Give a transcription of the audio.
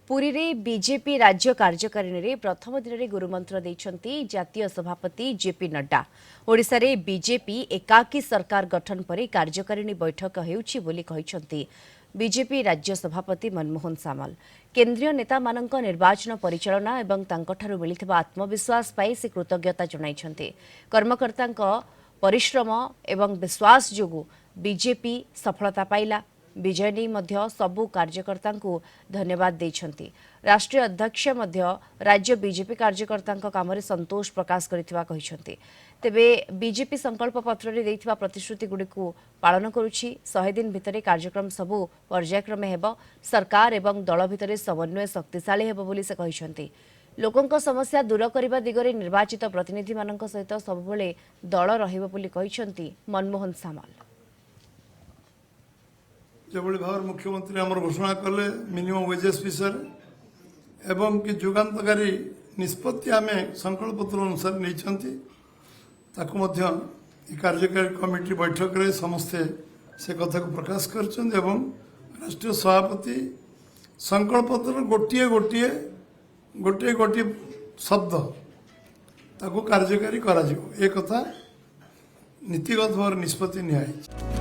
पुरी रे बीजेपी राज्य कार्यकारिणी रे प्रथम दिन में गुरुमंत्र देइछंती जातीय सभापति जेपी नड्डा। ओडिशा रे बीजेपी एकाकी सरकार गठन पर कार्यकारिणी बैठक हेउछि बोली कहिछंती बीजेपी राज्य सभापति मनमोहन सामल। केंद्रीय नेता मानक निर्वाचन परिचालना एवं तांकठारु मिलिथिबा आत्मविश्वास पाई से कृतज्ञता जणाइछंती। कर्मकर्तांक परिश्रम एवं विश्वास जोगु बीजेपी सफलता पाइला। विजय नहीं मध्य सबु कार्यकर्ता को धन्यवाद देछंती। राष्ट्रीय अध्यक्ष मध्य राज्य बीजेपी कार्यकर्ता काम रे संतोष प्रकाश करिथिबा कहिसंती। तेबे बीजेपी संकल्प पत्र रे दैथिबा प्रतिश्रुति गुडी को पालन करूछि। 100 दिन भितरे कार्यक्रम सबु पर्यायक्रमे हेबो। सरकार एवं दल भितरे समन्वय शक्तिशाली हेबो बोली से कहिसंती। लोकंक समस्या दूर करने दिगरे निर्वाचित प्रतिनिधि मानक सहित सबुबले दल रहिबो बोली कहिसंती मनमोहन सामल। जो भाव मुख्यमंत्री आमर घोषणा कले मिनिमम वेजेस विषय एवं कि जुगान्तकारी निष्पत्ति आम संकल्प पत्र अनुसार नहीं कार्यकारी कमिटी बैठक रे समस्ते से कथा को प्रकाश कर राष्ट्रीय सभापति संकल्प पत्र गोटे गोटे गोटे गोटे शब्द ताको कार्यकारी करा एक कथा नीतिगत भाव निष्पत्ति निया।